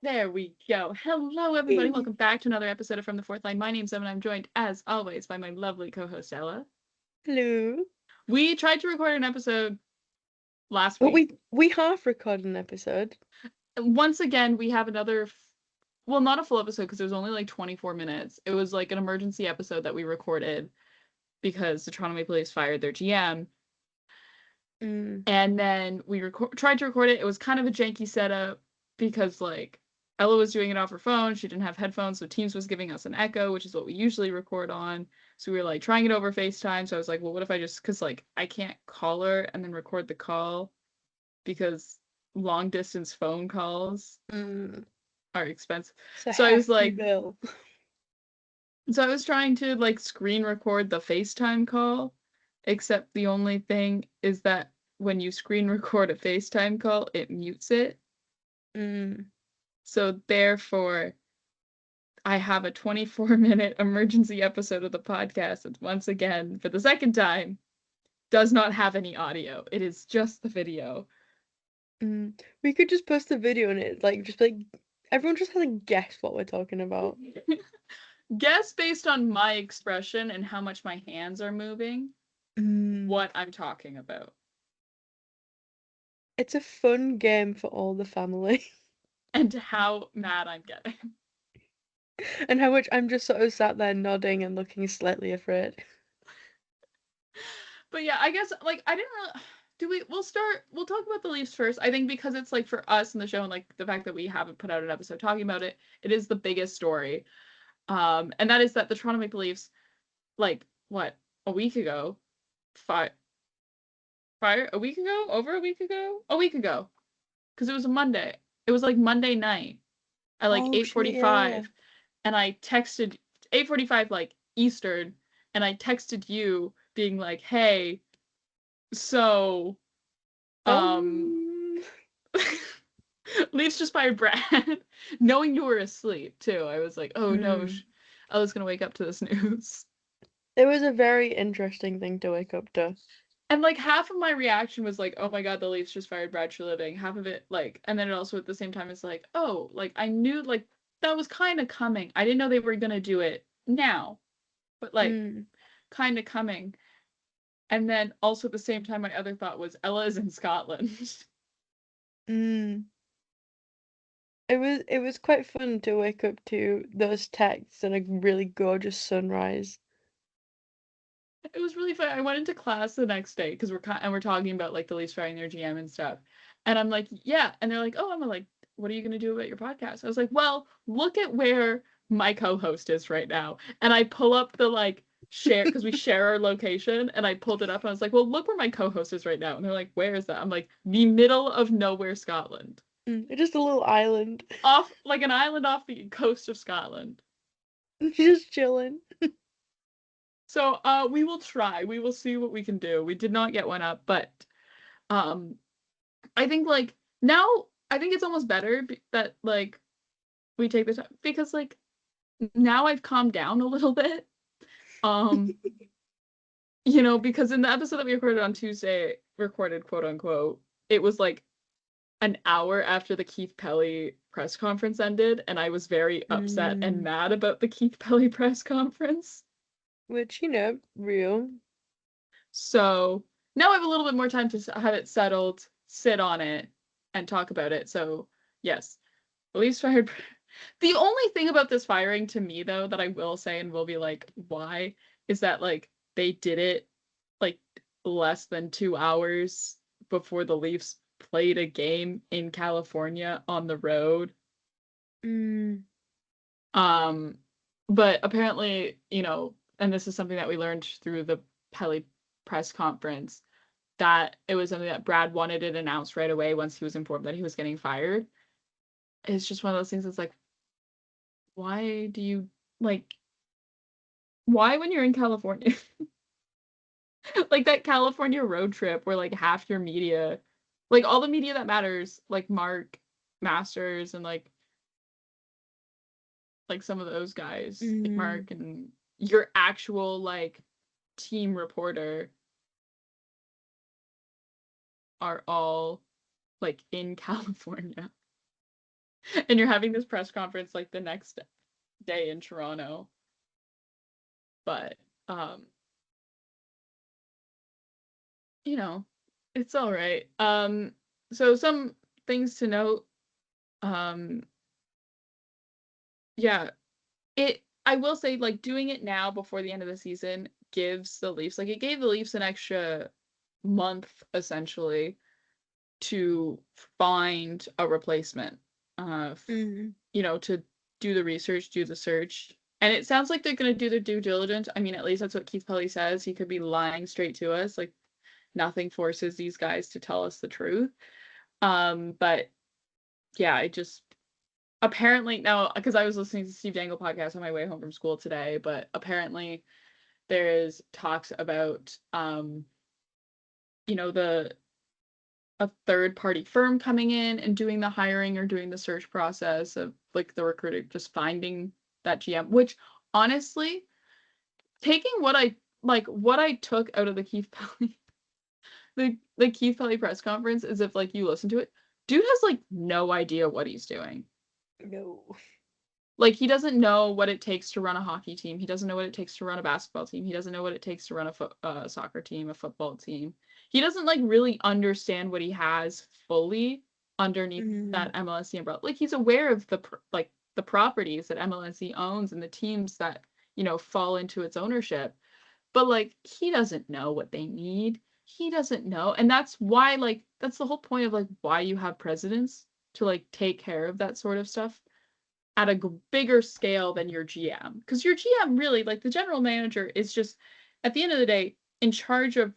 There we go. Hello, everybody. Hey. Welcome back to another episode of From the Fourth Line. My name's Em, and I'm joined, as always, by my lovely co-host, Ella. Hello. We tried to record an episode last Well, week. we half recorded an episode. Once again, we have another, well, not a full episode because it was only like 24 minutes. It was like an emergency episode that we recorded because the Toronto Maple Leafs fired their GM. Mm. And then we tried to record it. It was kind of a janky setup because, like, Ella was doing it off her phone. She didn't have headphones, so Teams was giving us an echo, which is what we usually record on. So we were like trying it over FaceTime. So I was like, well, what if I just, because like I can't call her and then record the call because long distance phone calls Mm. are expensive. It's a So I was hefty like, bill. so I was trying to like screen record the FaceTime call, except the only thing is that when you screen record a FaceTime call, it mutes it. Mm. So therefore, I have a 24-minute emergency episode of the podcast that once again, for the second time, does not have any audio. It is just the video. Mm. We could just post a video in it, just like everyone just has to guess what we're talking about. Guess based on my expression and how much my hands are moving Mm. what I'm talking about. It's a fun game for all the family. And how mad I'm getting. And how much I'm just sort of sat there nodding and looking slightly afraid. But yeah, I guess like I didn't really we'll talk about the Leafs first. I think because it's like for us in the show and like the fact that we haven't put out an episode talking about it, it is the biggest story. And that is that the Toronto Maple Leafs, like what, a week ago, fire a week ago, over a week ago. Because it was a Monday. It was like Monday night at like Oh shit, yeah. 8:45. And I texted 8:45 like Eastern, and I texted you being like, hey, so um Um, Leafs just fired Brad, knowing you were asleep too. I was like, oh no, mm. I was gonna wake up to this news. It was a very interesting thing to wake up to. And like half of my reaction was like, oh my god, the Leafs just fired Brad Treliving. Half of it like, and then it also at the same time is like, oh, like I knew like that was kind of coming. I didn't know they were gonna do it now, but like Mm. kind of coming. And then also at the same time, my other thought was Ella is in Scotland. Mm. It was quite fun to wake up to those texts and a really gorgeous sunrise. It was really fun. I went into class the next day because we're talking about like the Leafs firing their GM and stuff, and I'm like, yeah, and they're like, oh, I'm like, what are you gonna do about your podcast? I was like, well, look at where my co-host is right now, and I pull up the like share because we share our location, and I pulled it up and I was like, well, look where my co-host is right now, and they're like, where is that? I'm like, the middle of nowhere, Scotland, Just a little island. off like an island off the coast of Scotland. Just chilling. So we will try. We will see what we can do. We did not get one up, but um I think like now I think it's almost better that like we take the time because like now I've calmed down a little bit. Um because in the episode that we recorded on Tuesday, recorded quote unquote, it was like an hour after the Keith Pelly press conference ended and I was very upset and Mm, mad about the Keith Pelly press conference. which, real. So now I have a little bit more time to have it settled, sit on it, and talk about it. So yes, Leafs fired. The only thing about this firing to me, though, that I will say and will be like, why, is that like they did it like less than 2 hours before the Leafs played a game in California on the road. Mm, Um, but apparently, and this is something that we learned through the Pelly press conference, that it was something that Brad wanted it announced right away once he was informed that he was getting fired. It's just one of those things that's like, why do you like why when you're in California? Like that California road trip where like half your media, like all the media that matters, like Mark Masters and like some of those guys, like mm. Mark and your actual like team reporter are all like in California. And you're having this press conference like the next day in Toronto. But you know, it's all right. So some things to note. Um, yeah, I will say, like, doing it now before the end of the season gives the Leafs, like, it gave the Leafs an extra month essentially to find a replacement. Mm. To do the research, do the search. And it sounds like they're gonna do their due diligence. I mean, at least that's what Keith Pelly says. He could be lying straight to us. Like, nothing forces these guys to tell us the truth. But yeah, I just apparently now, because I was listening to Steve Dangle podcast on my way home from school today, but apparently there is talks about the a third party firm coming in and doing the hiring or doing the search process of like the recruiter just finding that GM, which honestly, taking what I took out of the Keith Pelly the Keith Pelly press conference is if like you listen to it, dude has like no idea what he's doing. No. Like, he doesn't know what it takes to run a hockey team. He doesn't know what it takes to run a basketball team. He doesn't know what it takes to run a soccer team, a football team. He doesn't like really understand what he has fully underneath Mm. that MLSE umbrella. Like, he's aware of the properties that MLSE owns and the teams that fall into its ownership, but like he doesn't know what they need. He doesn't know, and that's why that's the whole point of like why you have presidents to like take care of that sort of stuff at a bigger scale than your GM. Because your GM really, like the general manager, is just at the end of the day in charge of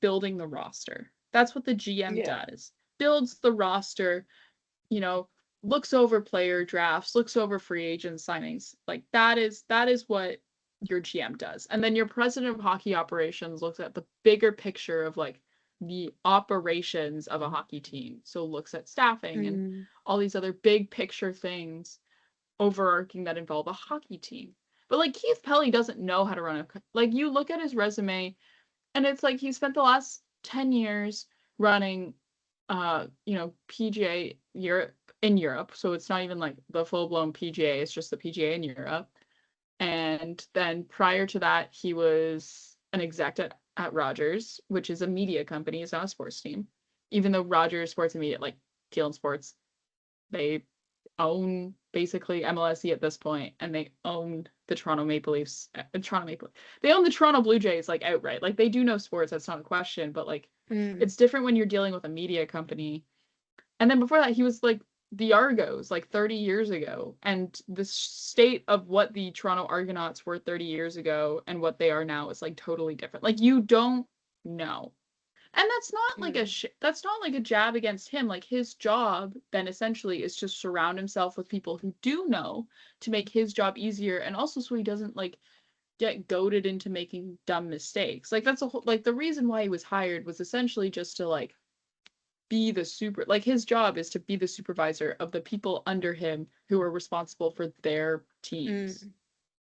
building the roster. That's what the GM Yeah. does. Builds the roster, you know, looks over player drafts, looks over free agent signings. Like that is what your GM does. And then your president of hockey operations looks at the bigger picture of like the operations of a hockey team. So looks at staffing and Mm. all these other big picture things overarching that involve a hockey team. But like Keith Pelly doesn't know how to run a like you look at his resume and it's like he spent the last 10 years running PGA Europe in Europe. So it's not even like the full-blown PGA, it's just the PGA in Europe. And then prior to that, he was an exec at Rogers, which is a media company, it's not a sports team. Even though Rogers Sports and Media, like Teal and Sports, they own basically MLSE at this point, and they own the Toronto Maple Leafs. They own the Toronto Blue Jays like outright. Like they do know sports, that's not a question, but like Mm. it's different when you're dealing with a media company. And then before that, he was like the Argos like 30 years ago, and the state of what the Toronto Argonauts were 30 years ago and what they are now is like totally different. Like you don't know. And Mm. that's not like a jab against him. Like his job then essentially is to surround himself with people who do know to make his job easier and also so he doesn't like get goaded into making dumb mistakes. Like that's a whole like the reason why he was hired was essentially just to like be the his job is to be the supervisor of the people under him who are responsible for their teams. Mm.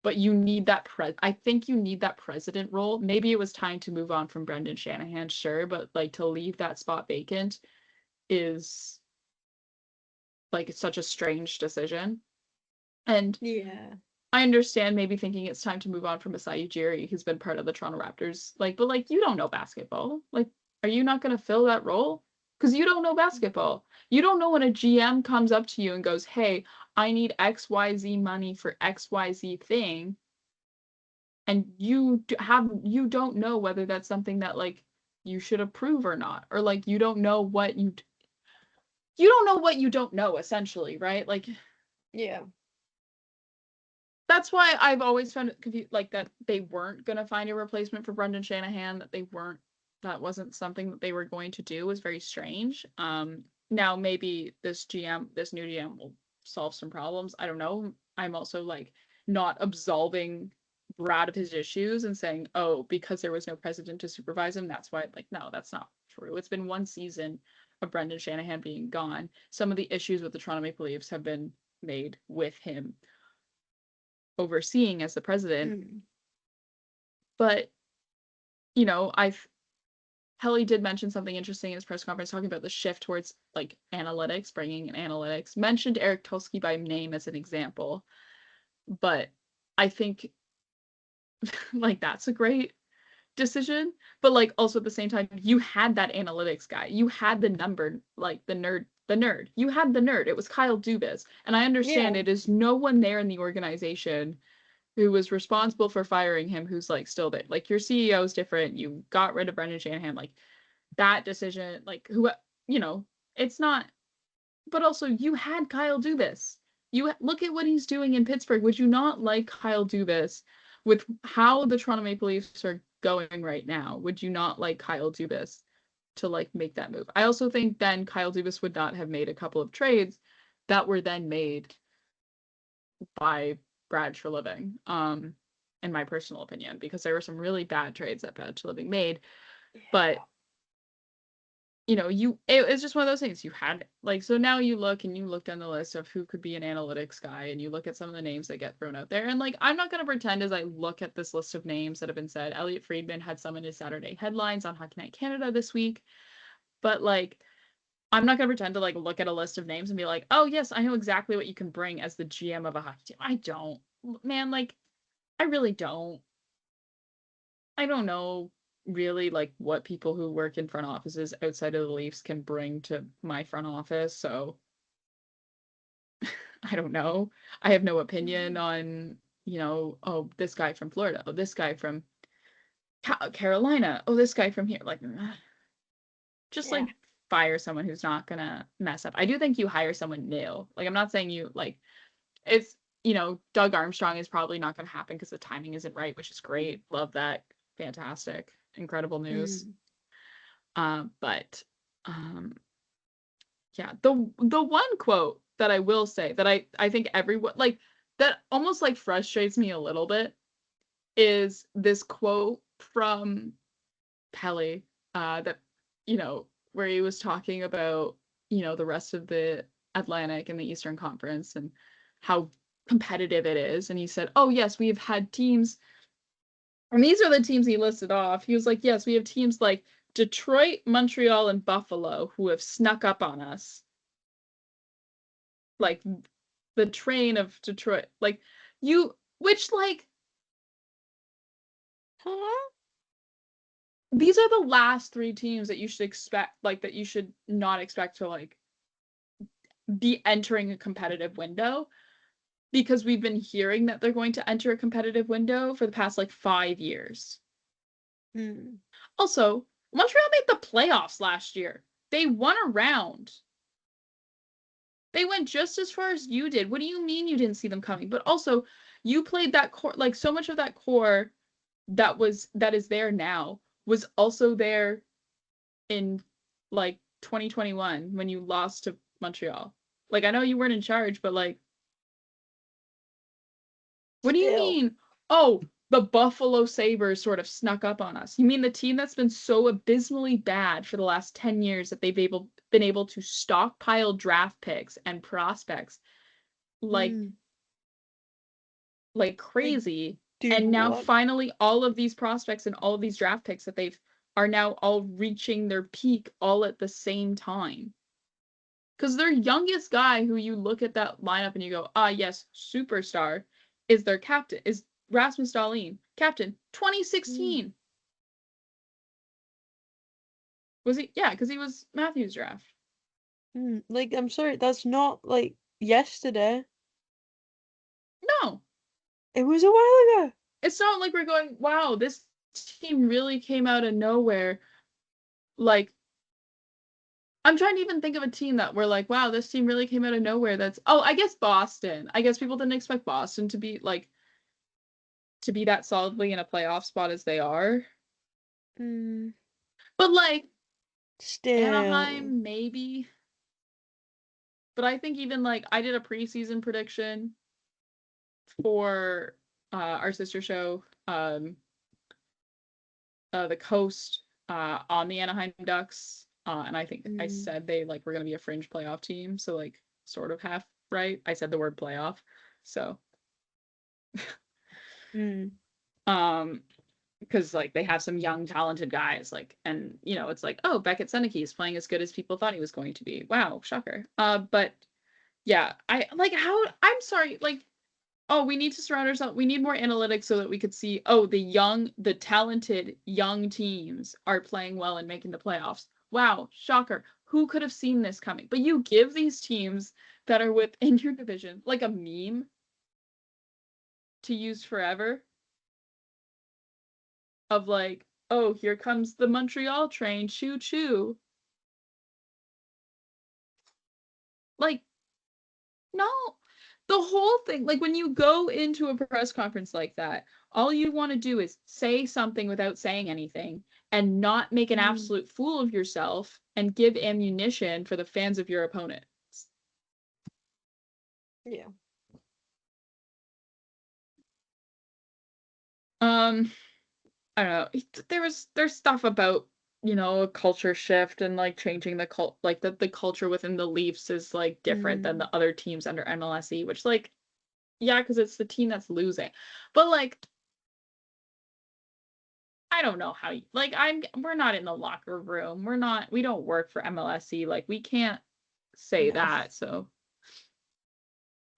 But you need that I think you need that president role. Maybe it was time to move on from Brendan Shanahan, sure, but like to leave that spot vacant is like it's such a strange decision. And Yeah. I understand maybe thinking it's time to move on from Masai Ujiri, who's been part of the Toronto Raptors. Like, but like you don't know basketball. Like, are you not gonna fill that role? Because you don't know basketball. You don't know when a GM comes up to you and goes, "Hey, I need XYZ money for XYZ thing," and you don't know whether that's something that like you should approve or not, or like you don't know what you don't know essentially, right? Like Yeah. that's why I've always found it confused, like that they weren't gonna find a replacement for Brendan Shanahan. That wasn't something that they were going to do. Was very strange. Now maybe this new GM will solve some problems. I don't know. I'm also like not absolving Brad of his issues and saying, oh, because there was no president to supervise him, that's why. Like, no, that's not true. It's been one season of Brendan Shanahan being gone. Some of the issues with the Toronto Maple Leafs have been made with him overseeing as the president. Mm. But, I've Helly did mention something interesting in his press conference talking about the shift towards like analytics, bringing in analytics. Mentioned Eric Tulsky by name as an example, but I think like that's a great decision. But like also at the same time, you had that analytics guy, you had the number, like the nerd. You had the nerd. It was Kyle Dubas, and I understand Yeah. it is no one there in the organization who was responsible for firing him who's like still there. Like your CEO is different. You got rid of Brendan Shanahan. Like that decision, like who, you know, it's not. But also, you had Kyle Dubas. You look at what he's doing in Pittsburgh. Would you not like Kyle Dubas with how the Toronto Maple Leafs are going right now? Would you not like Kyle Dubas to like make that move? I also think then Kyle Dubas would not have made a couple of trades that were then made by Brad Treliving, in my personal opinion, because there were some really bad trades that Brad Treliving made. But you know, it's just one of those things. You had like, so now you look and you look down the list of who could be an analytics guy, and you look at some of the names that get thrown out there. And like, I'm not gonna pretend as I look at this list of names that have been said. Elliot Friedman had some in his Saturday headlines on Hockey Night Canada this week, but like, I'm not gonna pretend to like look at a list of names and be like, oh yes, I know exactly what you can bring as the GM of a hockey team. I don't, man. Like, I really don't. I don't know really like what people who work in front offices outside of the Leafs can bring to my front office. So I don't know. I have no opinion Mm. on, oh, this guy from Florida. Oh, this guy from Carolina. Oh, this guy from here. Like, just Yeah. like fire someone who's not gonna mess up. I do think you hire someone new. Like, I'm not saying you like it's, Doug Armstrong is probably not gonna happen because the timing isn't right, which is great. Love that. Fantastic. Incredible news. Mm. But um, yeah, the one quote that I will say that I think everyone like that almost like frustrates me a little bit is this quote from Pelly, that where he was talking about the rest of the Atlantic and the Eastern Conference and how competitive it is, and he said, "Oh yes, we have had teams." And these are the teams he listed off. He was like, yes, we have teams like Detroit, Montreal, and Buffalo who have snuck up on us. Like the train of Detroit. Like which like, Huh? these are the last three teams that you should expect, like that you should not expect to like be entering a competitive window because we've been hearing that they're going to enter a competitive window for the past like 5 years. Mm. Also, Montreal made the playoffs last year. They won a round. They went just as far as you did. What do you mean you didn't see them coming? But also, you played that core, like so much of that core that is there now was also there in like 2021 when you lost to Montreal. Like, I know you weren't in charge, but like, what do you Still. mean? Oh, the Buffalo Sabres sort of snuck up on us. You mean the team that's been so abysmally bad for the last 10 years that been able to stockpile draft picks and prospects like Mm. Like, crazy, do and now what? finally all of these prospects and all of these draft picks that they've are now all reaching their peak all at the same time. Because their youngest guy, who you look at that lineup and you go, ah, yes, superstar, is their captain, is Rasmus Dahlin, captain, Mm. 2016. Was he? Yeah, because he was Matthews' draft. Mm. Like, I'm sorry, that's not like yesterday. No, It was a while ago. it's not like we're going, wow, this team really came out of nowhere. Like, I'm trying to even think of a team that we're like, wow, this team really came out of nowhere. Oh, I guess Boston. I guess people didn't expect Boston to be like, to be that solidly in a playoff spot as they are. Mm. But like, Still. Anaheim, maybe. But I think even like, I did a preseason prediction for our sister show, the Coast, on the Anaheim Ducks. And I think I Mm. said they like were gonna be a fringe playoff team, so like sort of half right. I said the word playoff. So Mm. um because like they have some young talented guys, like, and it's like, oh, Beckett Seneke is playing as good as people thought he was going to be. Wow, shocker. But yeah, I like how I'm sorry, like, oh, we need to surround ourselves. We need more analytics so that we could see, oh, the talented young teams are playing well and making the playoffs. Wow, shocker. Who could have seen this coming? But you give these teams that are within your division like a meme to use forever of like, oh, here comes the Montreal train, choo choo. Like, no. The whole thing, like when you go into a press conference like that, all you want to do is say something without saying anything and not make an Mm. absolute fool of yourself and give ammunition for the fans of your opponents. Yeah. I don't know. There's stuff about, a culture shift and like changing like that the culture within the Leafs is like different than Mm. the other teams under MLSE, which like, yeah, because it's the team that's losing. But like, I don't know how you, like, we're not in the locker room. We don't work for MLSE. Like, we can't say No. that. So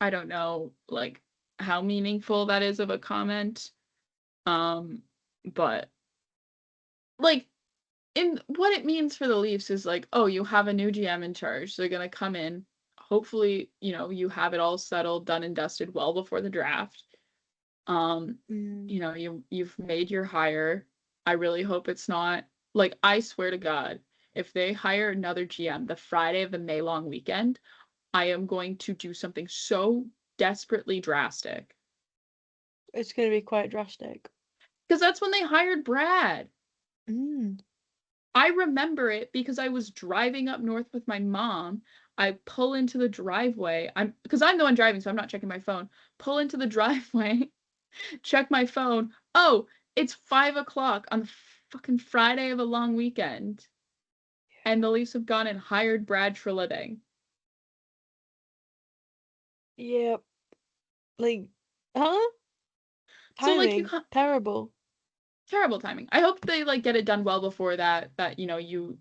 I don't know, like, how meaningful that is of a comment. But like, in what it means for the Leafs is like, oh, you have a new GM in charge. They're gonna come in. Hopefully, you have it all settled, done and dusted well before the draft. Um, Mm. you've made your hire. I really hope it's not like, I swear to God, if they hire another GM the Friday of the May long weekend, I am going to do something so desperately drastic. It's gonna be quite drastic. Because that's when they hired Brad. Mm. I remember it because I was driving up north with my mom. I pull into the driveway. I'm the one driving, so I'm not checking my phone. Pull into the driveway, check my phone. Oh, it's 5 o'clock on the fucking Friday of a long weekend. And the Leafs have gone and hired Brad Treliving. Yep. Like, huh? So like, Timing. Terrible. terrible timing. I hope they like get it done well before that you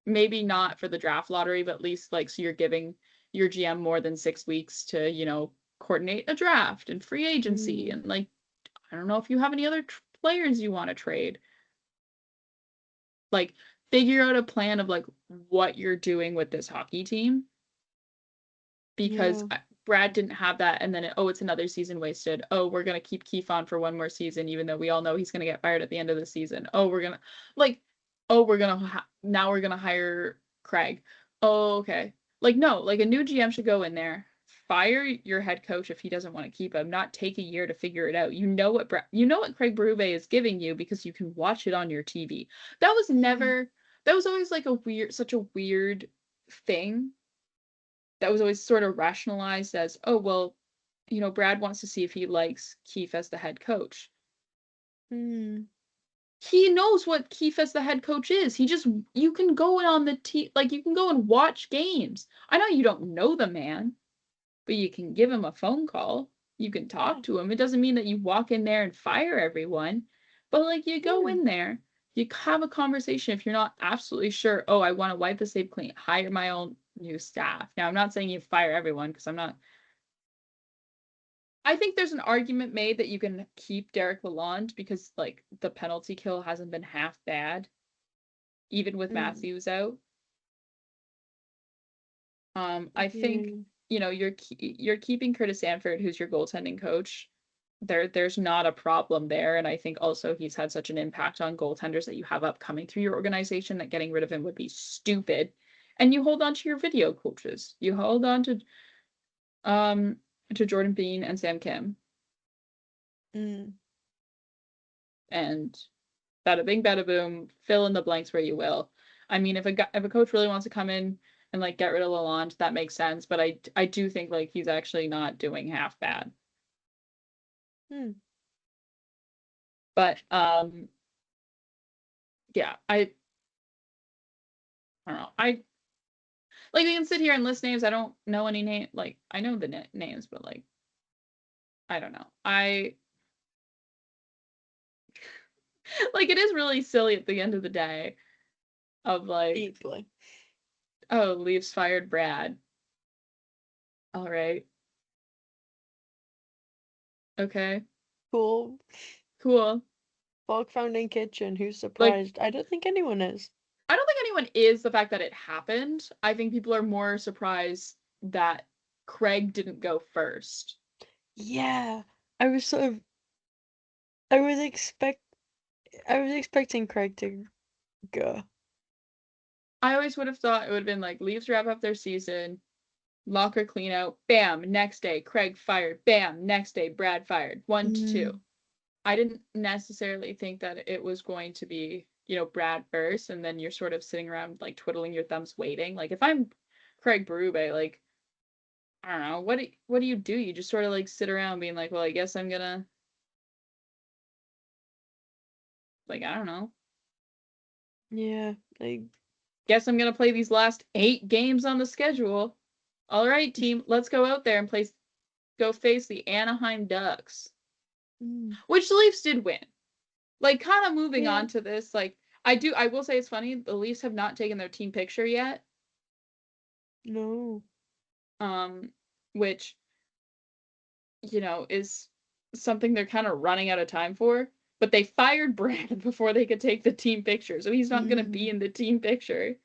maybe not for the draft lottery, but at least like, so you're giving your GM more than 6 weeks to, coordinate a draft and free agency, Mm. and like, I don't know if you have any other players you want to trade. Like, figure out a plan of like what you're doing with this hockey team, because Yeah. Brad didn't have that, and then it's another season wasted. Oh, we're gonna keep Keefe on for one more season, even though we all know he's gonna get fired at the end of the season. Oh, we're gonna like, oh, now we're gonna hire Craig. Oh, okay. Like, no, like a new GM should go in there, fire your head coach if he doesn't want to keep him, not take a year to figure it out. You know what Craig Berube is giving you because you can watch it on your TV. That was Mm. never. That was always like such a weird thing that was always sort of rationalized as, oh, well, Brad wants to see if he likes Keefe as the head coach. Mm. He knows what Keefe as the head coach is. You can go on the like, you can go and watch games. I know you don't know the man, but you can give him a phone call. You can Yeah. talk to him. It doesn't mean that you walk in there and fire everyone, but like, you go Yeah. in there, you have a conversation. If you're not absolutely sure, oh, I want to wipe the slate clean, hire my own new staff. Now, I'm not saying you fire everyone, because I think there's an argument made that you can keep Derek Lalonde because like the penalty kill hasn't been half bad, even with Mm. Matthews out. I think, Yeah. you're keeping Curtis Sanford, who's your goaltending coach. There's not a problem there, and I think also he's had such an impact on goaltenders that you have upcoming through your organization that getting rid of him would be stupid. And you hold on to your video coaches. You hold on um to Jordan Bean and Sam Kim, Mm. and bada bing, bada boom, fill in the blanks where you will. I mean, if a coach really wants to come in and like get rid of Lalonde, that makes sense. But I do think like he's actually not doing half bad. Mm. But yeah, I don't know. I like, we can sit here and list names. I don't know any name. Like, I know the names, but like, I don't know. Like, it is really silly at the end of the day of like, Deeply. oh, Leafs fired Brad. All right. Okay. Cool. Cool. Fog found in kitchen. Who's Like, surprised? I don't think anyone is. I don't think anyone is the fact that it happened. I think people are more surprised that Craig didn't go first. Yeah, I was sort of. I was expect. I was expecting Craig to go. I always would have thought it would have been like Leafs wrap up their season, locker clean out, bam, next day, Craig fired, bam, next day, Brad fired, 1-2. Mm, I didn't necessarily think that it was going to be, Brad first, and then you're sort of sitting around like twiddling your thumbs waiting. Like, if I'm Craig Berube, like, I don't know, what do you do? You just sort of like sit around being like, well, I guess I'm gonna, like, I don't know, yeah, like guess I'm gonna play these last 8 games on the schedule. All right, team, let's go out there and go face the Anaheim Ducks, mm, which the Leafs did win. Like, kind of moving yeah, on to this, like, I will say it's funny, the Leafs have not taken their team picture yet, no. um, which, is something they're kind of running out of time for. But they fired Brad before they could take the team picture, so he's not gonna be Mm, in the team picture,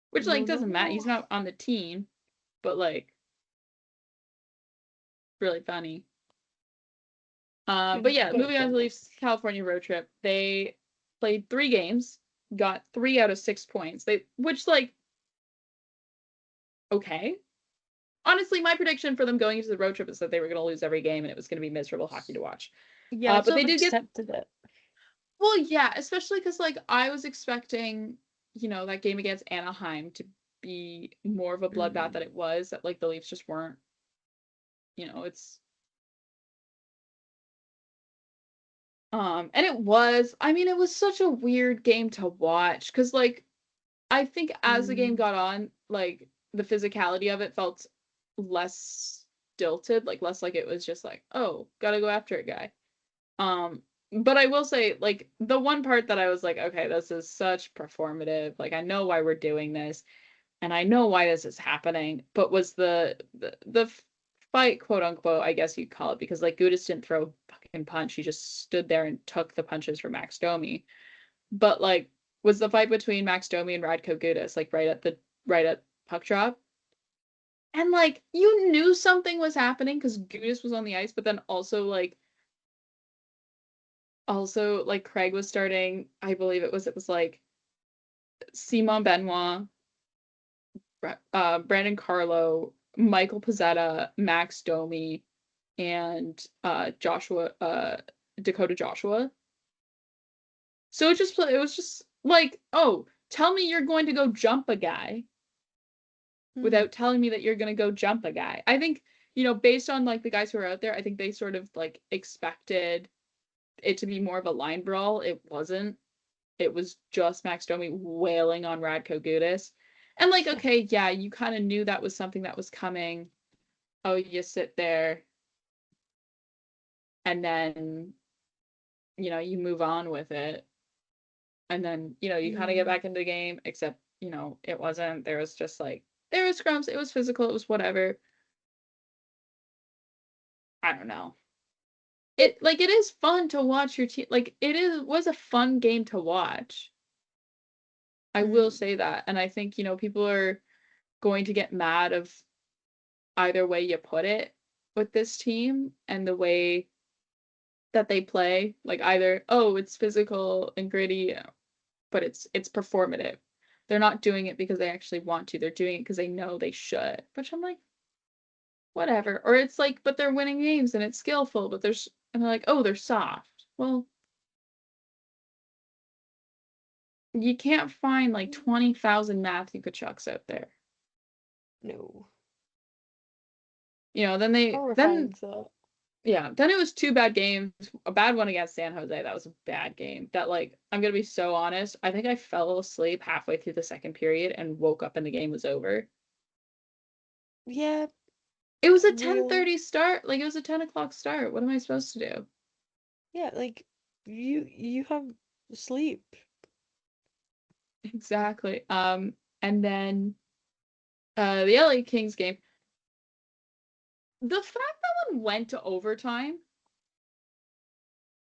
which, no, like, doesn't matter. no. He's not on the team, but, like, really funny. But yeah, Quite moving on to the funny. Leafs California road trip, they played 3 games, got 3 out of 6 points. Which, like, okay. Honestly, my prediction for them going into the road trip is that they were going to lose every game and it was going to be miserable hockey to watch. Yeah, I But sort they of did get, accepted it. well, yeah, especially because, like, I was expecting, that game against Anaheim to be more of a bloodbath Mm, than it was. That, like, the Leafs just weren't. It's and it was. I mean, it was such a weird game to watch because, like, I think as the game mm, got on, like, the physicality of it felt less stilted, like, less like it was just like, oh, gotta go after it, guy. Um, but I will say, like, the one part that I was like, okay, this is such performative. Like, I know why we're doing this, and I know why this is happening. But was the fight, quote unquote, I guess you'd call it, because, like, Gudis didn't throw a fucking punch. He just stood there and took the punches from Max Domi. But, like, was the fight between Max Domi and Radko Gudas, like, right at puck drop? And, like, you knew something was happening because Gudis was on the ice, but then also, like, Craig was starting, I believe it was like Simon Benoit, Brandon Carlo, Michael Pizzetta, Max Domi, and Joshua Dakota Joshua. So it was just like, oh, tell me you're going to go jump a guy mm, without telling me that you're going to go jump a guy. I think, based on, like, the guys who are out there, I think they sort of, like, expected it to be more of a line brawl. It wasn't. It was just Max Domi wailing on Radko Gudas. And, like, okay, yeah, you kind of knew that was something that was coming. Oh, you sit there and then, you move on with it. And then, you kind of get mm, back into the game, except, it wasn't. There was just like, there was scrums, it was physical, it was whatever. I don't know. It is fun to watch your team. Like, was a fun game to watch. I will mm, say that. And I think, people are going to get mad of either way you put it with this team and the way that they play. Like, either, oh, it's physical and gritty, but it's performative. They're not doing it because they actually want to. They're doing it because they know they should. Which I'm like, whatever. Or it's like, but they're winning games and it's skillful, but and they're like, oh, they're soft. Well, you can't find like 20,000 Matthew Kachucks out there. no. Then Horrifying thought. yeah, then it was 2 bad games. A bad one against San Jose. That was a bad game. That, like, I'm gonna be so honest. I think I fell asleep halfway through the second period and woke up and the game was over. Yeah, It was a real. 10:30 start. Like, it was a 10 o'clock start. What am I supposed to do? Yeah, like you have sleep. Exactly. And then the LA Kings game. The fact that one went to overtime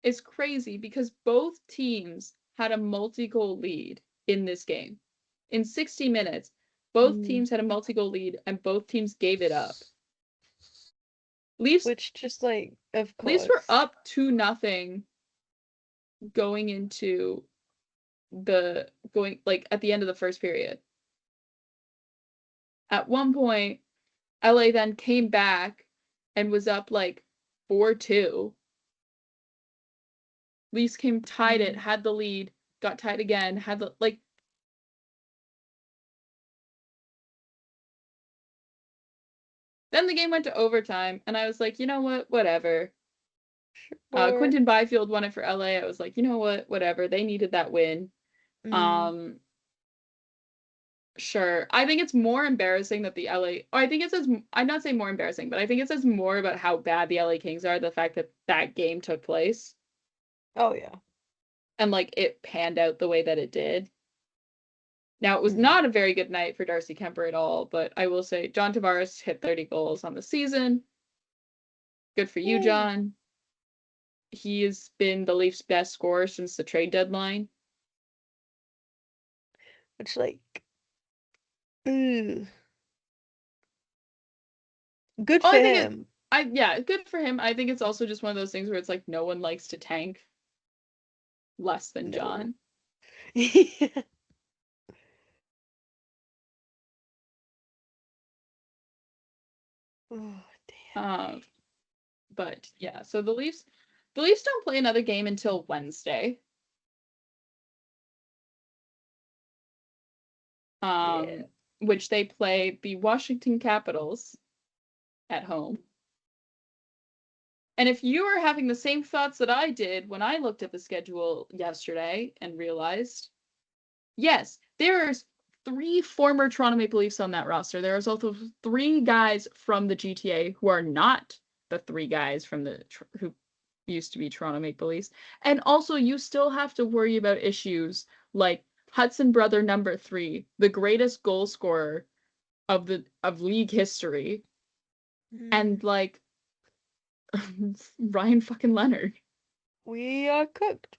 is crazy because both teams had a multi-goal lead in this game. In 60 minutes, both Mm. teams had a multi-goal lead and both teams gave it up. Leafs Which just like, of Leafs were course. up 2-0 going into like at the end of the first period. At one point, LA then came back and was up like 4-2. Leafs came, tied it, Mm. had the lead, got tied again, had the like. Then the game went to overtime, and I was like, you know what, whatever. Sure. Quinton Byfield won it for LA. I was like, you know what, whatever. They needed that win. Mm. Um, sure. I think it's more embarrassing that the LA. Oh, I think it says. I'd not say more embarrassing, but I think it says more about how bad the LA Kings are. The fact that that game took place Oh yeah. and like it panned out the way that it did. Now, it was Mm. not a very good night for Darcy Kemper at all, but I will say John Tavares hit 30 goals on the season. Good for you, Yay. John. He has been the Leafs' best scorer since the trade deadline. Which like, ugh. Good Oh, for I think it. him. Yeah, good for him. I think it's also just one of those things where it's like no one likes to tank less than No. John. Oh damn. Um, but yeah, so the Leafs don't play another game until Wednesday. Yeah. Um, which they play the Washington Capitals at home. And if you are having the same thoughts that I did when I looked at the schedule yesterday and realized, yes, there's 3 former Toronto Maple Leafs on that roster. There is also 3 guys from the GTA who are not the 3 guys from who used to be Toronto Maple Leafs. And also, you still have to worry about issues like Hudson brother number 3, the greatest goal scorer of league history, Mm. and like Ryan fucking Leonard. We are cooked.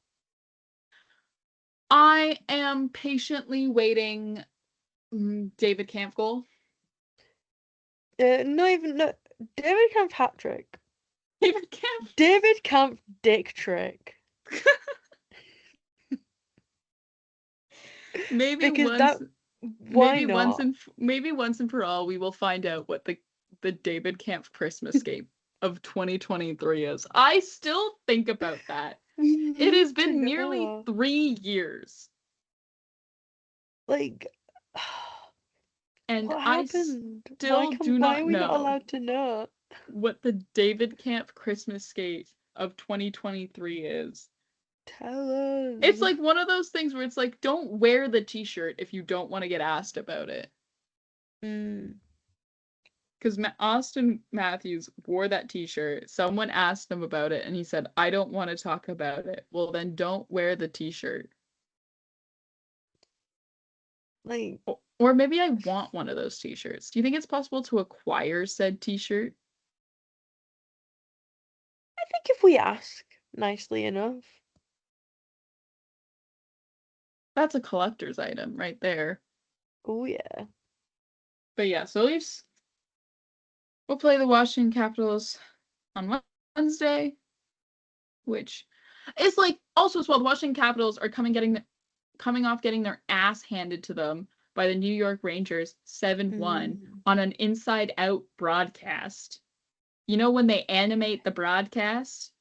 I am patiently waiting. David Camp goal. Not even no. David Camp hat trick. David Camp. David Camp dick trick. maybe Because once, that. Why not? maybe once and for all, we will find out what the David Camp Christmas game of 2023 is. I still think about that. We It has need to been nearly know. 3 years, Like, and what I happened? still do Why not are we not know allowed to know? what the David Camp Christmas skate of 2023 is. Tell It's us. like one of those things where it's like, don't wear the t-shirt if you don't want to get asked about it. Mm. Because Austin Matthews wore that t-shirt. Someone asked him about it, and he said, I don't want to talk about it. Well, then don't wear the t-shirt. Like, Or maybe I want one of those t-shirts. Do you think it's possible to acquire said t-shirt? I think if we ask nicely enough. That's a collector's item right there. Oh yeah. But yeah, so Leafs will play the Washington Capitals on Wednesday, which is like also as well. The Washington Capitals are coming off getting their ass handed to them by the New York Rangers 7-1 Mm. on an inside out broadcast. You know when they animate the broadcast?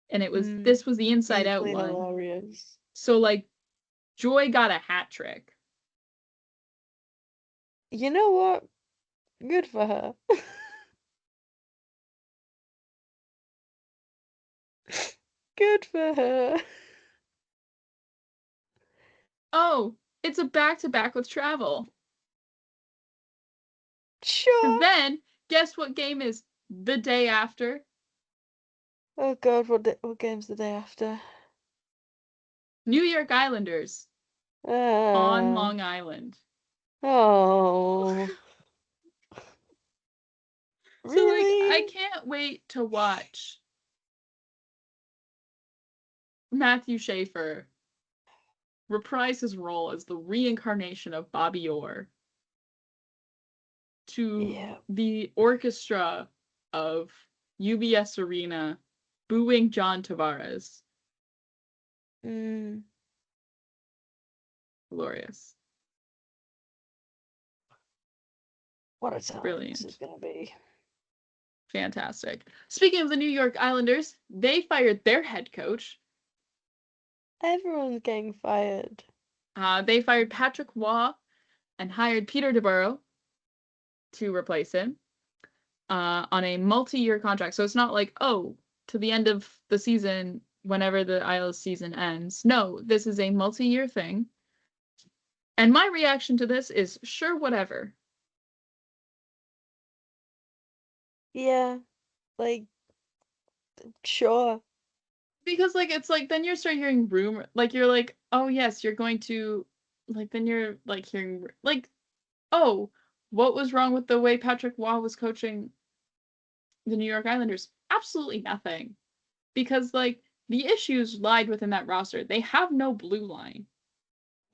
And Mm. this was the inside out Easily one. hilarious. So like Joy got a hat trick. You know what? Good for her. Good for her. Oh, it's a back to back with travel. Because Sure. then, guess what game is the day after? Oh god, what game's the day after? New York Islanders on Uh, Long Island. oh, So like I really? can't wait to watch Matthew Schaefer reprise his role as the reincarnation of Bobby Orr to Yeah. the orchestra of UBS Arena booing John Tavares. Mm, Glorious. what a time this is Brilliant. gonna be. Fantastic. Speaking of the New York Islanders, they fired their head coach. Everyone's getting fired. They fired Patrick Waugh and hired Peter DeBurrow to replace him on a multi-year contract. So it's not like, oh, to the end of the season, whenever the Isles season ends. No, this is a multi-year thing. And my reaction to this is sure, whatever. Yeah, like, sure. Because like it's like then you start hearing rumor like you're like, oh yes, you're going to like then you're like hearing like, oh, what was wrong with the way Patrick Waugh was coaching the New York Islanders? Absolutely nothing. Because like the issues lied within that roster. They have no blue line.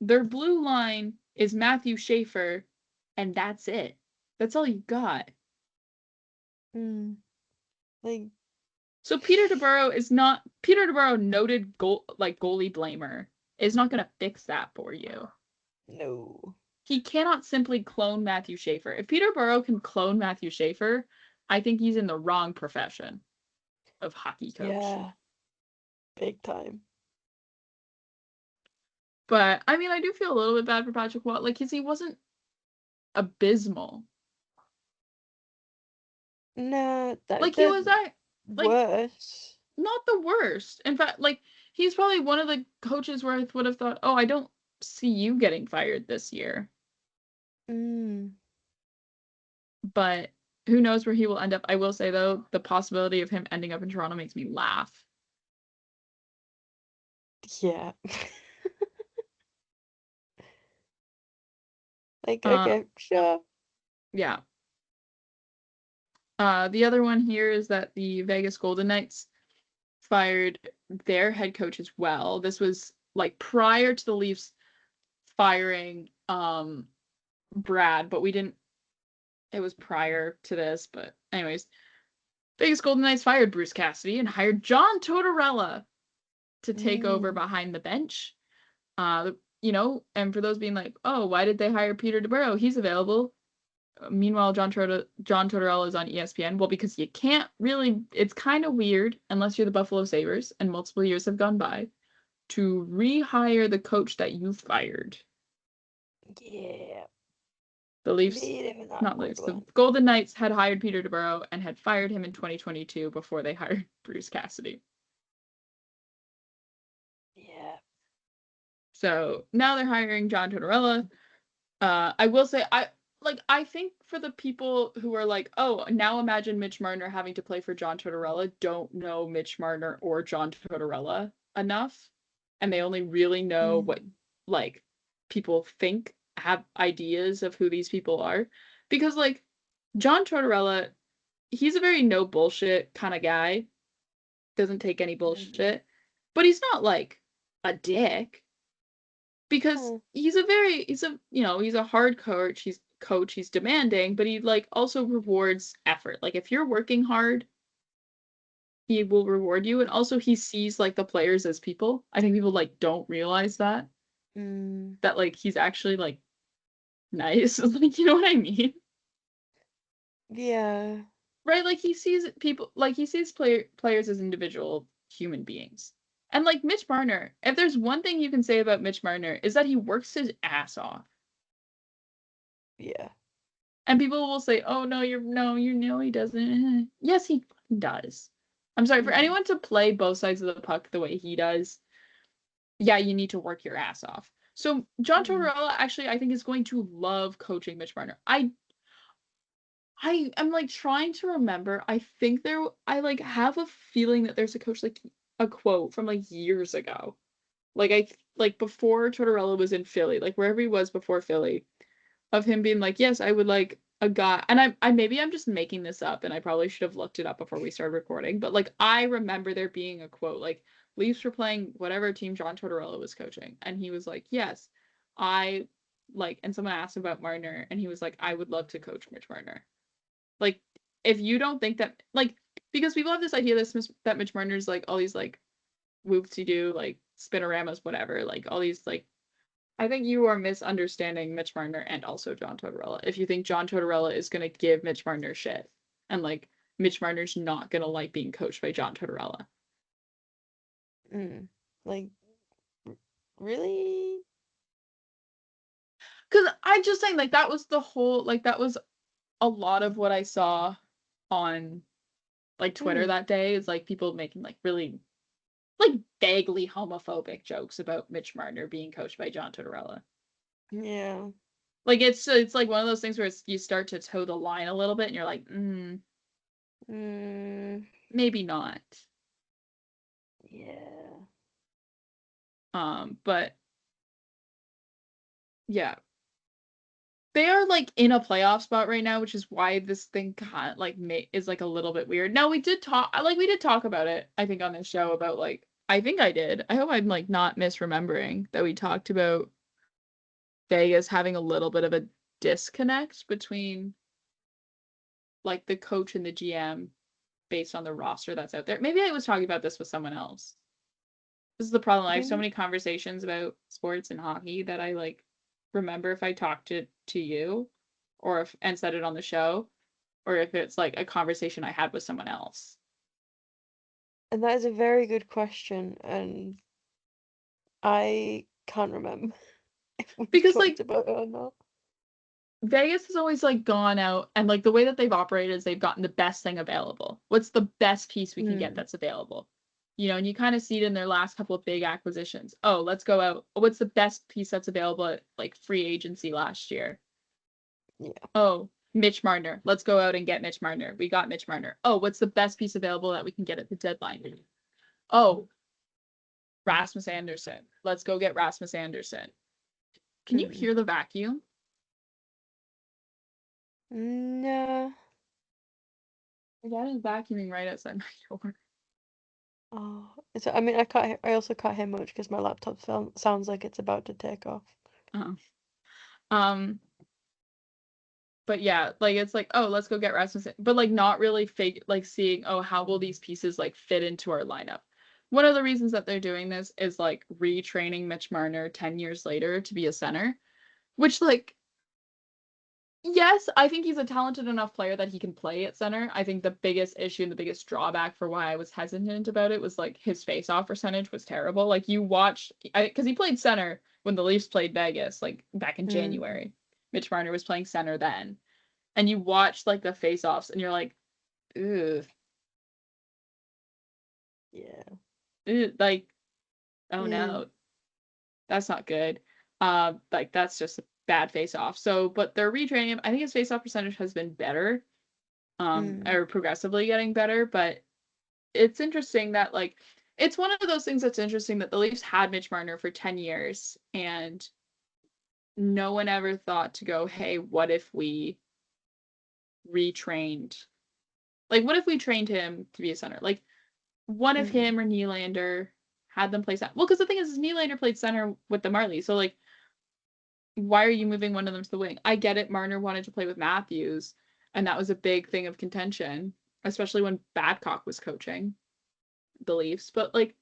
Their blue line is Matthew Schaefer, and that's it. That's all you got. Mm, like, So Peter DeBurrow, noted goalie blamer, is not gonna fix that for you. no. He cannot simply clone Matthew Schaefer. If Peter Burrow can clone Matthew Schaefer, I think he's in the wrong profession of hockey coach. Yeah, big time. But I mean, I do feel a little bit bad for Patrick Watt, like, cause he wasn't abysmal. No, Like he that was like worse. not the worst. In fact, like he's probably one of the coaches where I would have thought, oh, I don't see you getting fired this year. Mm, But who knows where he will end up? I will say though, the possibility of him ending up in Toronto makes me laugh. yeah. Like, Uh, okay, sure. yeah. The other one here is that the Vegas Golden Knights fired their head coach as well. This was like prior to the Leafs firing Brad, but we didn't it was prior to this, but anyways, Vegas Golden Knights fired Bruce Cassidy and hired John Tortorella to take over Mm, behind the bench. And for those being like, "Oh, why did they hire Peter DeBurrow? He's available." Meanwhile, John Tortorella is on ESPN. Well, because you can't really, it's kind of weird unless you're the Buffalo Sabres and multiple years have gone by to rehire the coach that you fired. yeah. The Leafs, Beat him in that not good Leafs, the one. Golden Knights had hired Peter DeBurrow and had fired him in 2022 before they hired Bruce Cassidy. Yeah. So now they're hiring John Tortorella. I will say I think for the people who are like, oh, now imagine Mitch Marner having to play for John Tortorella, don't know Mitch Marner or John Tortorella enough, and they only really know what Mm, like people think have ideas of who these people are, because like John Tortorella, he's a very no bullshit kind of guy, doesn't take any mm, bullshit, but he's not like a dick because huh, he's a hard coach, he's demanding, but he like also rewards effort. Like if you're working hard, he will reward you, and also he sees like the players as people. I think people like don't realize mm, that like he's actually like nice. Like you know what I mean? yeah. Right? Like he sees people like he sees players as individual human beings. And like Mitch Marner, if there's one thing you can say about Mitch Marner is that he works his ass off. Yeah. And people will say, "Oh no, you know he doesn't." Yes, he does. I'm sorry for Mm, anyone to play both sides of the puck the way he does. Yeah, you need to work your ass off. So John mm, Tortorella actually, I think, is going to love coaching Mitch Marner. I am like trying to remember. I like have a feeling that there's a coach like a quote from like years ago Like before Tortorella was in Philly, like wherever he was before Philly, of him being like, yes, I would like a guy, and I maybe I'm just making this up, and I probably should have looked it up before we started recording, but like I remember there being a quote like Leafs were playing whatever team John Tortorella was coaching, and he was like, yes, I like, and someone asked him about Marner, and he was like, I would love to coach Mitch Marner. Like, if you don't think that, like, because people have this idea that Mitch Marner's like all these like whoop-de-doo, like spinoramas, whatever, like all these like, I think you are misunderstanding Mitch Marner and also John Tortorella. If you think John Tortorella is gonna give Mitch Marner shit, and like Mitch Marner's not gonna like being coached by John Tortorella. Like, really? Because I'm just saying, like that was the whole, like that was a lot of what I saw on like Twitter Mm, that day, is like people making like really like vaguely homophobic jokes about Mitch Marner being coached by John Tortorella. yeah. Like it's like one of those things where you start to toe the line a little bit, and you're like, Mm, maybe not. yeah. But yeah, they are like in a playoff spot right now, which is why this thing kind of like is like a little bit weird. Now we did talk about it, I think, on this show about like, I think I did. I hope I'm like not misremembering that we talked about Vegas having a little bit of a disconnect between like the coach and the GM based on the roster that's out there. Maybe I was talking about this with someone else. This is the problem. I have so You, many conversations about sports and hockey that I like remember if I talked to you, or if and said it on the show, or if it's like a conversation I had with someone else. and that is a very good question, and I can't remember if we've Because talked like about it or not. Vegas has always like gone out, and like the way that they've operated is they've gotten the best thing available. What's the best piece we can get Mm, that's available? You know, and you kind of see it in their last couple of big acquisitions. Oh, let's go out. What's the best piece that's available at like free agency last year? yeah. Oh, Mitch Marner. Let's go out and get Mitch Marner. We got Mitch Marner. Oh, what's the best piece available that we can get at the deadline? Oh, Rasmus Anderson. Let's go get Rasmus Anderson. Can you Mm. hear the vacuum? No. My dad is vacuuming right outside my door. Oh, I mean, I can't. I also can't hear much because my laptop sounds like it's about to take off. Oh. Um, but yeah, like it's like, oh, let's go get Rasmussen, but like not really like seeing, oh, how will these pieces like fit into our lineup? One of the reasons that they're doing this is like retraining Mitch Marner 10 years later to be a center, which like, yes, I think he's a talented enough player that he can play at center. I think the biggest issue and the biggest drawback for why I was hesitant about it was like his face-off percentage was terrible. Like you watched, because he played center when the Leafs played Vegas, like back in Mm, January. Mitch Marner was playing center then, and you watch like the face-offs, and you're like, ugh, yeah. like, oh Mm, no, that's not good. Like that's just a bad face-off. So, but they're retraining him. I think his face-off percentage has been better, mm, or progressively getting better, but it's interesting that like it's one of those things that's interesting that the Leafs had Mitch Marner for 10 years, and no one ever thought to go, hey, what if we retrained? Like, what if we trained him to be a center? Like, what if mm, him or Nylander had them play center? Well, because the thing is Nylander played center with the Marlies, so like, why are you moving one of them to the wing? I get it. Marner wanted to play with Matthews, and that was a big thing of contention, especially when Babcock was coaching the Leafs. But like,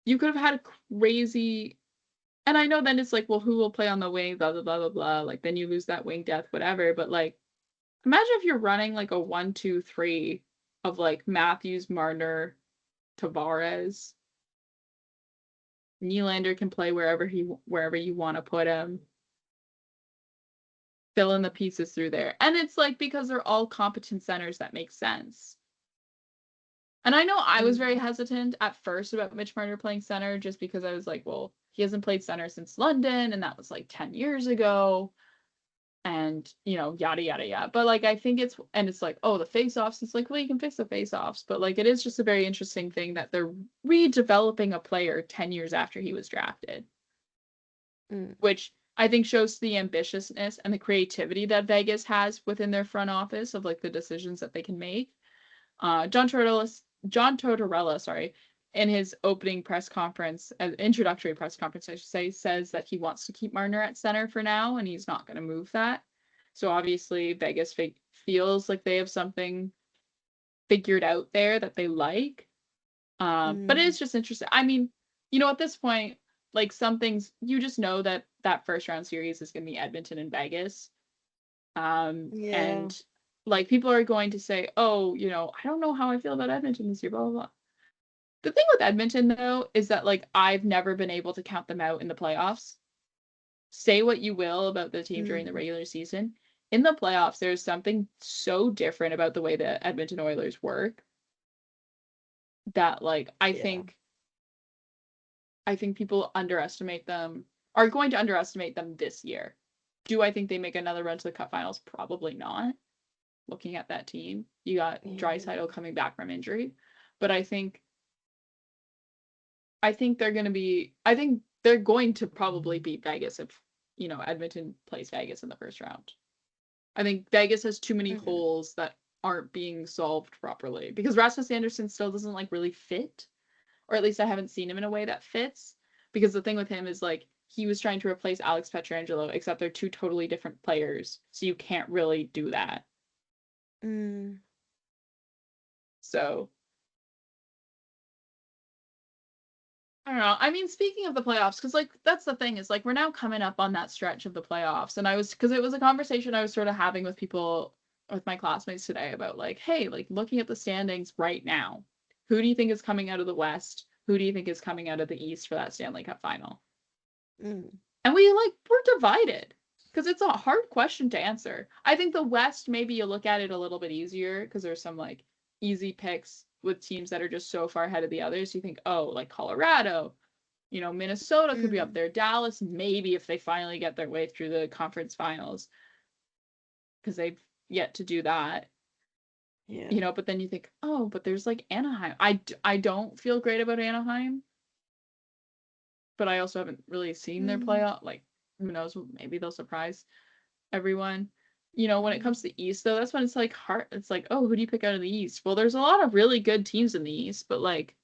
you could have had a crazy, and I know then it's like, well, who will play on the wing, blah blah blah blah blah. Like then you lose that wing depth, whatever. But like, imagine if you're running like a 1-2-3 of like Matthews, Marner, Tavares. Nylander can play wherever you want to put him. Fill in the pieces through there, and it's like because they're all competent centers that makes sense. And I know I was very mm, hesitant at first about Mitch Marner playing center just because I was like, well, he hasn't played center since London, and that was like 10 years ago. and yada yada yada. But like I think it's like, oh, the face-offs, it's like, well, you can fix the face-offs, but like it is just a very interesting thing that they're redeveloping a player 10 years after he was drafted, which I think shows the ambitiousness and the creativity that Vegas has within their front office of like the decisions that they can make. John Tortorella, sorry, in his opening press conference, introductory press conference, I should say, says that he wants to keep Marner at center for now, and he's not going to move that. So obviously, Vegas feels like they have something figured out there that they like. But it is just interesting. I mean, at this point, like some things, you just know that that first round series is going to be Edmonton and Vegas. Yeah. And like people are going to say, oh, I don't know how I feel about Edmonton this year, blah, blah, blah. The thing with Edmonton, though, is that like I've never been able to count them out in the playoffs. Say what you will about the team during the regular season. In the playoffs, there's something so different about the way the Edmonton Oilers work that like Yeah. I think people are going to underestimate them this year. Do I think they make another run to the Cup Finals? Probably not. Looking at that team, you got Draisaitl coming back from injury, but I think I think they're going to probably beat Vegas if Edmonton plays Vegas in the first round. I think Vegas has too many holes that aren't being solved properly because Rasmus Anderson still doesn't like really fit, or at least I haven't seen him in a way that fits. Because the thing with him is like he was trying to replace Alex Pietrangelo, except they're two totally different players, so you can't really do that. So I don't know. I mean, speaking of the playoffs, because like that's the thing is like we're now coming up on that stretch of the playoffs, and because it was a conversation I was sort of having with people, with my classmates today about like, hey, like looking at the standings right now, who do you think is coming out of the West? Who do you think is coming out of the East for that Stanley Cup final? And we're divided because it's a hard question to answer. I think the West, maybe you look at it a little bit easier because there's some like easy picks with teams that are just so far ahead of the others. You think, oh, like Colorado, Minnesota could be up there. Dallas, maybe if they finally get their way through the conference finals because they've yet to do that. Yeah. But then you think, oh, but there's like Anaheim. I don't feel great about Anaheim, but I also haven't really seen their playoff. Like, who knows? Maybe they'll surprise everyone. When it comes to the East, though, that's when it's like hard. It's like, oh, who do you pick out of the East? Well, there's a lot of really good teams in the East, but like,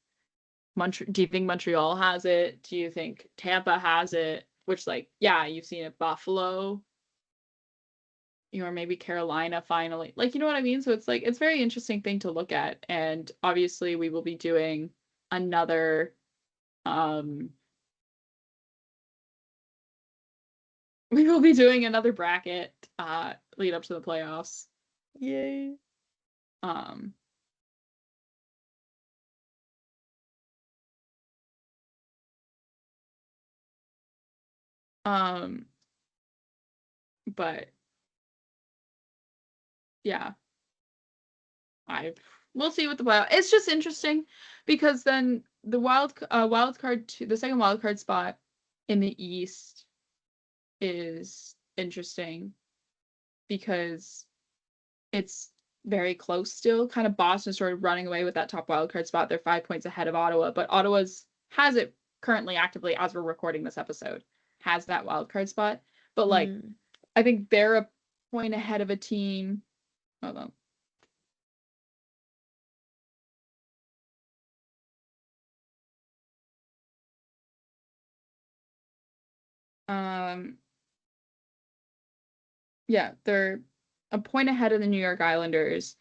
do you think Montreal has it? Do you think Tampa has it? Which, like, yeah, you've seen it. Buffalo, or maybe Carolina finally. Like, you know what I mean? So it's like it's a very interesting thing to look at, and obviously we will be doing another um we will be doing another bracket lead up to the playoffs. Yay. Um um but yeah, I we'll see what the playoff. It's just interesting because then the the second wild card spot in the East is interesting because it's very close still. Kind of Boston sort of running away with that top wild card spot. They're 5 points ahead of Ottawa, but Ottawa's has it currently actively as we're recording this episode, has that wild card spot. But like I think they're a point ahead of a team. Hold on. Um Yeah, they're a point ahead of the New York Islanders,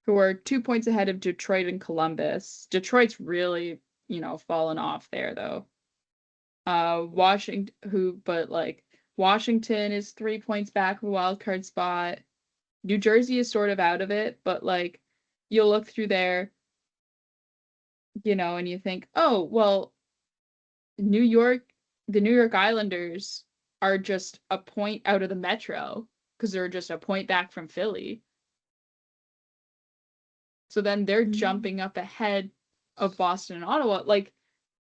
who are 2 points ahead of Detroit and Columbus. Detroit's really, fallen off there though. Washington is 3 points back of a wild card spot. New Jersey is sort of out of it, but like you'll look through there, and you think, oh, well, New York, the New York Islanders are just a point out of the Metro because they're just a point back from Philly. So then they're jumping up ahead of Boston and Ottawa. Like,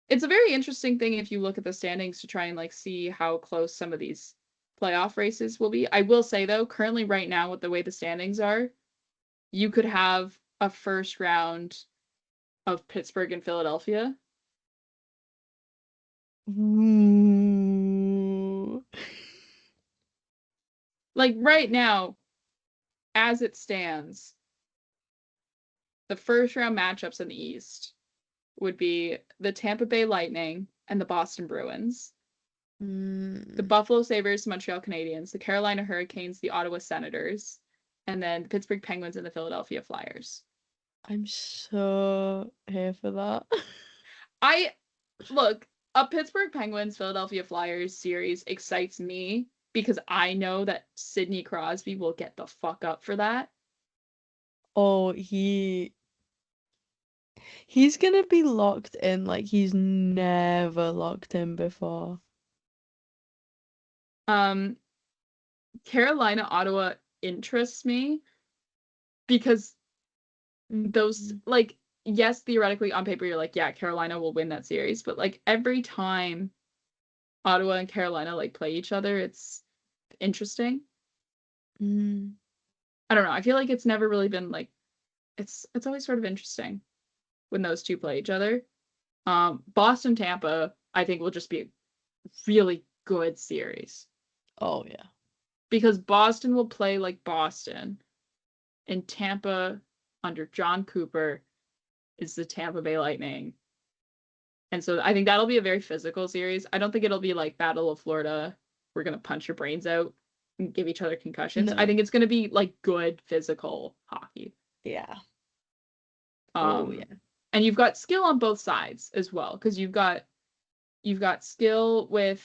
it's a very interesting thing if you look at the standings to try and like see how close some of these playoff races will be. I will say though, currently right now with the way the standings are, you could have a first round of Pittsburgh and Philadelphia. Ooh. Like right now, as it stands, the first round matchups in the East would be the Tampa Bay Lightning and the Boston Bruins, the Mm. Buffalo Sabres, Montreal Canadiens, the Carolina Hurricanes, the Ottawa Senators, and then the Pittsburgh Penguins and the Philadelphia Flyers. I'm so here for that. I look, a Pittsburgh Penguins Philadelphia Flyers series excites me because I know that Sidney Crosby will get the fuck up for that. Oh, he's gonna be locked in like he's never locked in before. Um, Carolina Ottawa interests me because those Mm. like yes, theoretically on paper you're like, yeah, Carolina will win that series, but like every time Ottawa and Carolina like play each other, it's interesting. Mm. I don't know. I feel like it's never really been like it's always sort of interesting when those two play each other. Boston Tampa, I think will just be a really good series Oh yeah. because Boston will play like Boston, and Tampa under John Cooper is the Tampa Bay Lightning. And so I think that'll be a very physical series. I don't think it'll be like Battle of Florida. We're gonna punch your brains out and give each other concussions. I No. think it's gonna be like good physical hockey. Yeah. Oh Um, yeah. and you've got skill on both sides as well, because you've got skill with,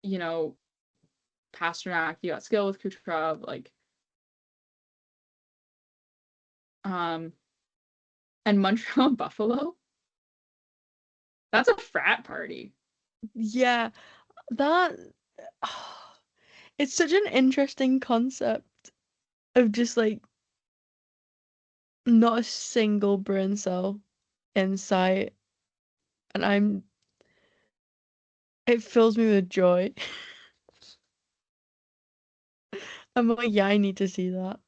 you know, Pasternak, you got skill with Kucherov, like um and Montreal and Buffalo. That's a frat party. Yeah. That it's such an interesting concept of just like not a single brain cell in sight, and it fills me with joy. I'm like, yeah, I need to see that.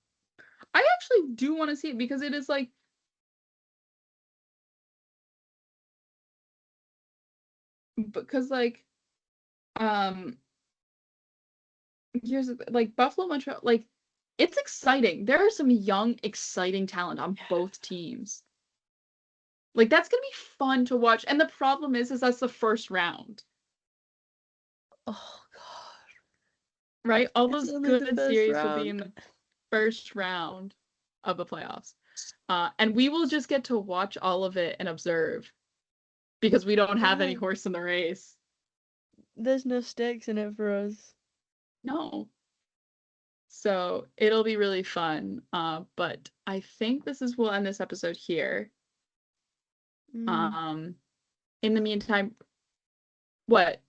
I actually do want to see it because it is like because um here's like Buffalo Montreal like it's exciting. There are some young exciting talent on both teams. Like that's gonna be fun to watch. And the problem is that's the first round, Oh god, right? All it's those only the good first series will be round. in the first round of the playoffs. And we will just get to watch all of it and observe because we don't have any Yeah, horse in the race. there's no stakes in it for us. No. So it'll be really fun. But I think we'll end this episode here. Mm. Um, in the meantime, what?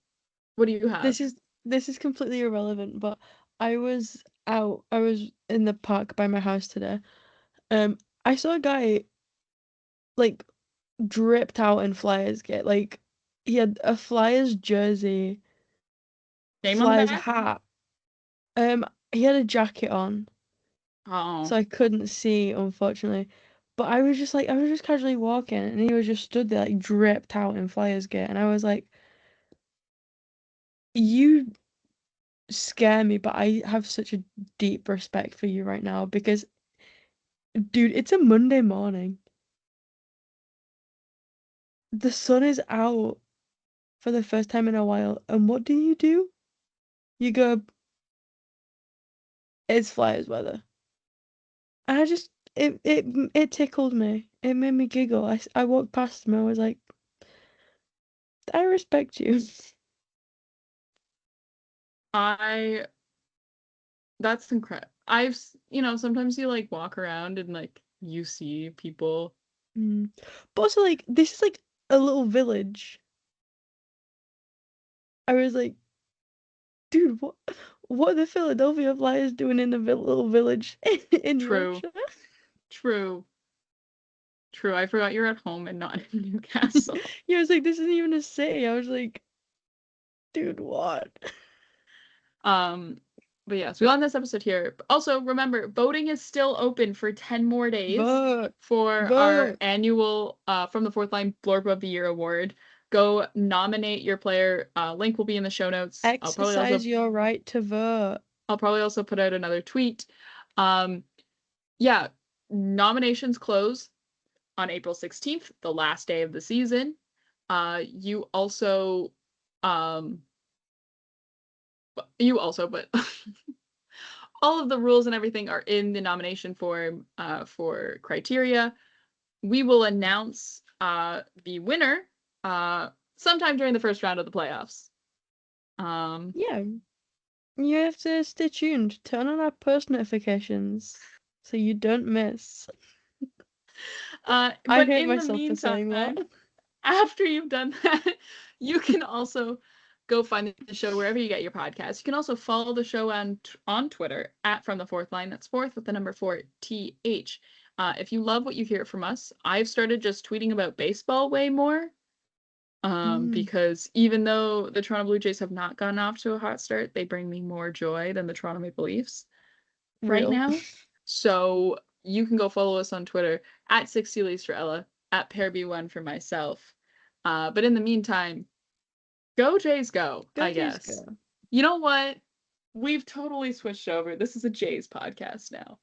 What do you have? This is this is completely irrelevant, but I was in the park by my house today. I saw a guy like dripped out in Flyers get like he had a Flyers jersey, Name on the Flyers back? hat. He had a jacket on, Oh, so I couldn't see, unfortunately. But I was just casually walking, and he was just stood there, like dripped out in Flyers gear, and I was like, "You scare me," but I have such a deep respect for you right now because, dude, it's a Monday morning. The sun is out for the first time in a while, and what do? You go, it's Flyers weather. And it tickled me. It made me giggle. I walked past him. I was like, I respect you. I that's incredible. Sometimes you like walk around and like you see people. Mm. But also, like, this is like a little village. I was like, dude, what are the Philadelphia Flyers doing in a little village in True, Yorkshire? true, true. I forgot you're at home and not in Newcastle. Yeah, I was like, this isn't even a city. I was like, dude, what? Um, but yeah, so we'll end this episode here. Also, remember, voting is still open for 10 more days Vote. for our Vote. annual From the Fourth Line Blurb of the Year award. Go nominate your player. Link will be in the show notes. Exercise your right to vote. I'll probably also put out another tweet. Yeah, nominations close on April 16th, the last day of the season. You also, but all of the rules and everything are in the nomination form for criteria. We will announce the winner sometime during the first round of the playoffs. Yeah. You have to stay tuned. Turn on our post notifications so you don't miss. I But hate in the myself for saying that. meantime, after you've done that, you can also go find the show wherever you get your podcast. You can also follow the show on Twitter at From the Fourth Line. That's fourth with the number 4TH. If you love what you hear from us, I've started just tweeting about baseball way more. Because even though the Toronto Blue Jays have not gotten off to a hot start, they bring me more joy than the Toronto Maple Leafs right Real. now. So you can go follow us on Twitter at 60 Leafs for Ella, at PearB1 for myself. But in the meantime, go Jays go, Go I Jays guess. go. You know what? We've totally switched over. This is a Jays podcast now.